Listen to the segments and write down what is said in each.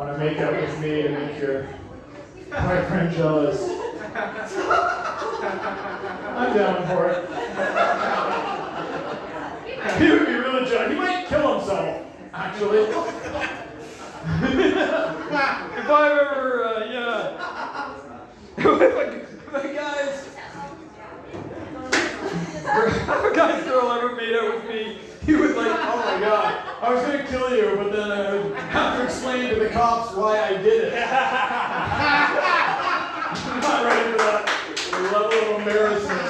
want to make out with me to make your boyfriend jealous. I'm down for it. He would be really jealous. He might kill himself, actually. If I ever, if a guy's girl ever made out with me, he would like, oh my God, I was going to kill you, but then I would have to explain to the cops why I did it. I'm not ready for that level of embarrassment.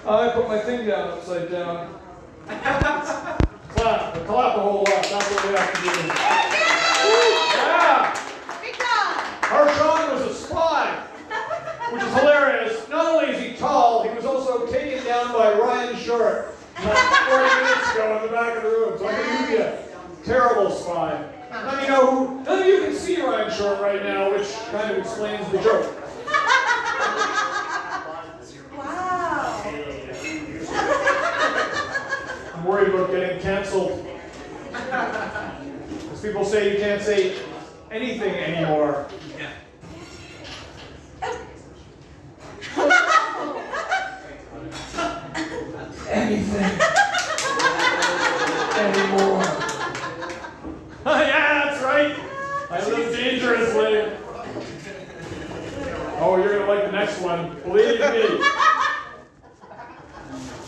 I put my thing down upside down. Clap the whole lot. That's what we have to do. Yeah! Harshawn was a spy, which is hilarious. Not only is he tall, he was also taken down by Ryan Short 40 minutes ago in the back of the room. So I think he'd be a terrible spy. None of you can see Ryan Short right now, which kind of explains the joke. Wow. I'm worried about getting canceled. Because people say you can't say anything anymore. Anything anymore. Yeah, that's right. I live dangerously. Oh, you're going to like the next one. Believe me.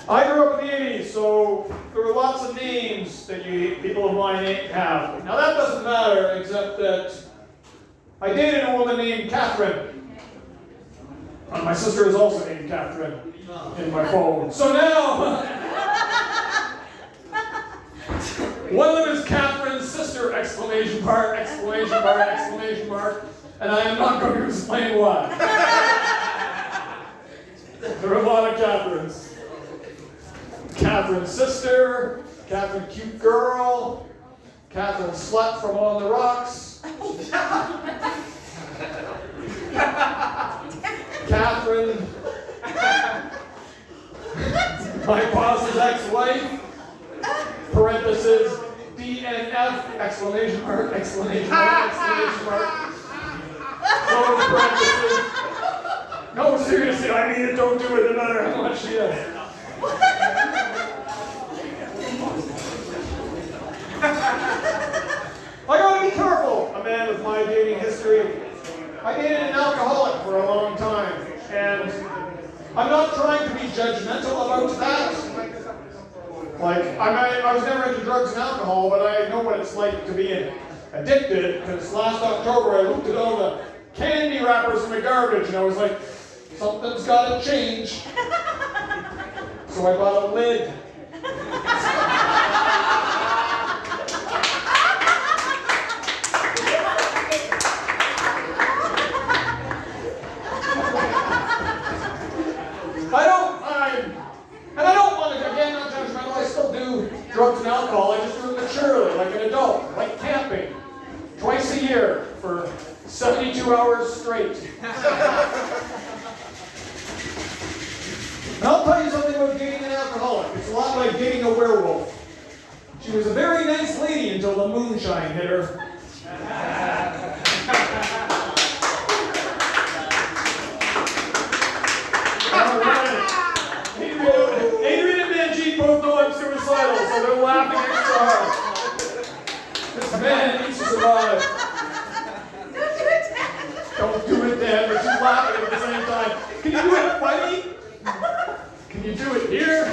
I grew up in the 80s, so there were lots of names that people of my name have. Now that doesn't matter, except that I dated a woman named Catherine. My sister is also named Catherine in my phone. So now, one of them is Catherine's sister, exclamation mark, exclamation mark, exclamation mark, and I am not going to explain why. There are a lot of Catherines. Catherine's sister, Catherine cute girl, Catherine slut from on the rocks, Catherine, my boss's ex-wife, parenthesis, DNF, exclamation mark, exclamation mark, exclamation mark, close parenthesis. No, seriously, I mean it, don't do it no matter how much she is. I gotta be careful, a man with my dating history. I dated an alcoholic for a long time, and I'm not trying to be judgmental about that. Like, I was never into drugs and alcohol, but I know what it's like to be addicted, because last October I looked at all the candy wrappers in the garbage, and I was like, something's gotta change. So I bought a lid. I don't want to, again, not judgmental, I still do drugs and alcohol, I just do it maturely, like an adult, like camping, twice a year for 72 hours straight. And I'll tell you something about dating an alcoholic. It's a lot like dating a werewolf. She was a very nice lady until the moonshine hit her. All right. Adrian and Manjeet both know I'm suicidal, so they're laughing extra hard. This man needs to survive. Don't do it, Dad, but she's laughing at the same time. Can you do it funny? Can you do it here?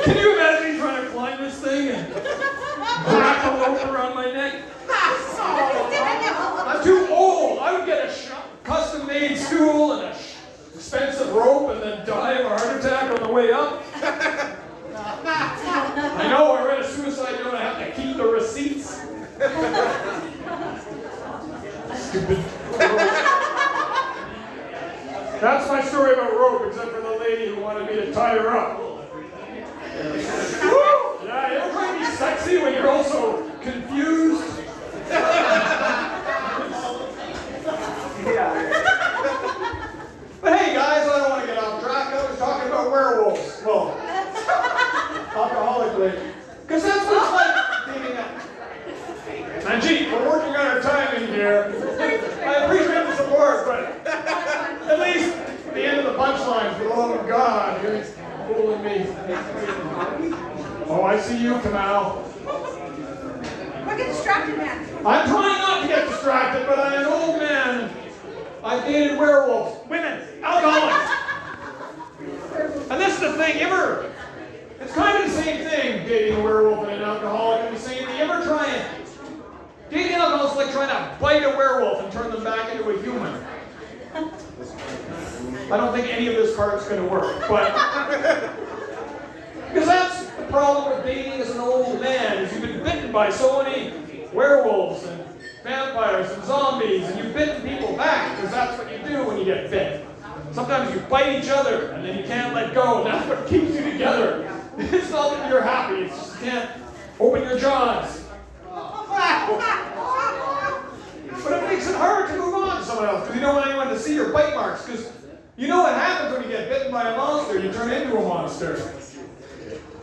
Can you imagine trying to climb this thing and wrap a rope around my neck? I'm too old. I would get a custom-made stool and a expensive rope and then die of a heart attack on the way up. I know, I read a suicide note, I have to keep the receipts. Stupid rope. That's my story about rope, except for the lady who wanted me to tie her up. Yeah, you ever try to be sexy when you're also confused? But hey guys, I don't want to get off track. I was talking about werewolves. Well, alcoholically. Because that's what it's like. Don't get distracted, man. I'm trying not to get distracted, but I'm an old man. I've dated werewolves, women, alcoholics. And this is the thing, it's kind of the same thing, dating a werewolf and an alcoholic, and the same thing. You ever try it? Dating an alcoholic is like trying to bite a werewolf and turn them back into a human. I don't think any of this part's going to work, but because that's the problem with dating as an old man, is you've been bitten by so many werewolves and vampires and zombies, and you've bitten people back, because that's what you do when you get bit. Sometimes you bite each other, and then you can't let go, and that's what keeps you together. It's not that you're happy, it's just you can't open your jaws. But it makes it hard to move on to someone else, because you don't want anyone to see your bite marks, because you know what happens when you get bitten by a monster, you turn into a monster.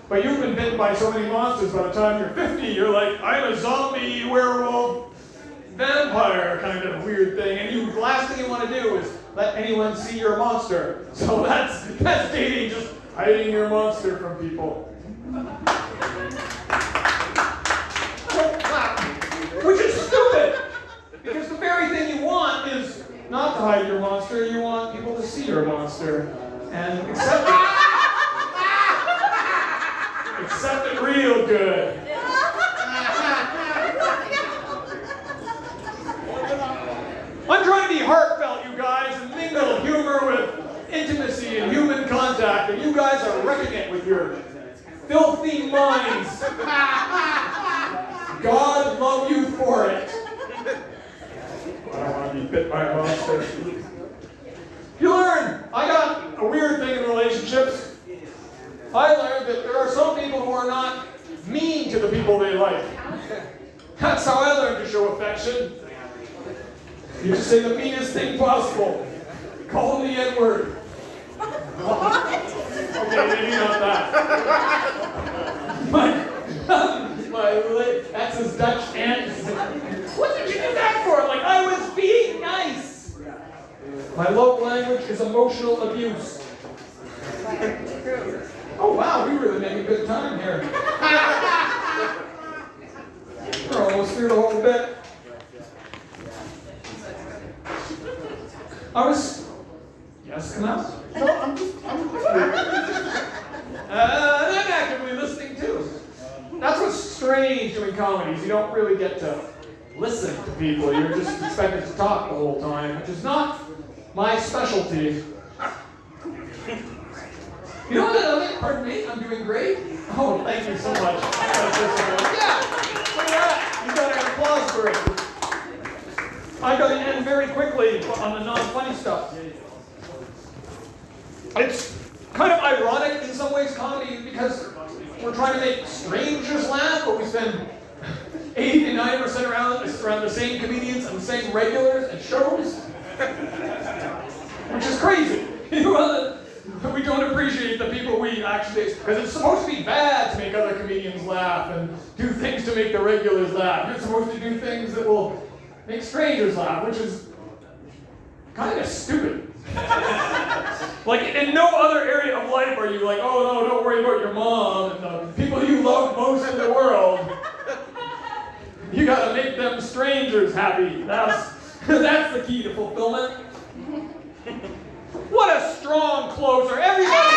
But you've been bitten by so many monsters, by the time you're 50, you're like, I'm a zombie, werewolf, vampire kind of weird thing, and the last thing you want to do is let anyone see your monster. So that's dating, just hiding your monster from people. Which is stupid! Because the very thing you want is not to hide your monster, you want people to see your monster. And accept it. Accept it real good. I'm trying to be heartfelt, you guys, and mingle humor with intimacy and human contact, and you guys are wrecking it with your filthy minds. God love you for it. I don't want to be bit by a monster. You learn. I got a weird thing in relationships. I learned that there are some people who are not mean to the people they like. That's how I learned to show affection. You just say the meanest thing possible. Call them the N-word. Okay, maybe not that. That's his Dutch aunt. What did you do that for? I'm like, I was being nice. My love language is emotional abuse. Oh wow, we really make a good time here. We're almost through the whole bit. Yes, come out. No, I'm actively listening too. That's what's strange doing comedies. You don't really get to listen to people. You're just expected to talk the whole time, which is not my specialty. You know what? Pardon me, I'm doing great. Oh, thank you so much. Yeah, look at that. You got an applause for it. I got to end very quickly on the non-funny stuff. It's kind of ironic in some ways, comedy, because we're trying to make strangers laugh, but we spend 80 to 90% around the same comedians and the same regulars at shows, which is crazy. We don't appreciate the people we actually, because it's supposed to be bad to make other comedians laugh and do things to make the regulars laugh. You're supposed to do things that will make strangers laugh, which is kind of stupid. Like, in no other area of life are you like, oh no, don't worry about your mom and the people you love most in the world. You gotta make them strangers happy. That's the key to fulfillment. What a strong closer. Everybody,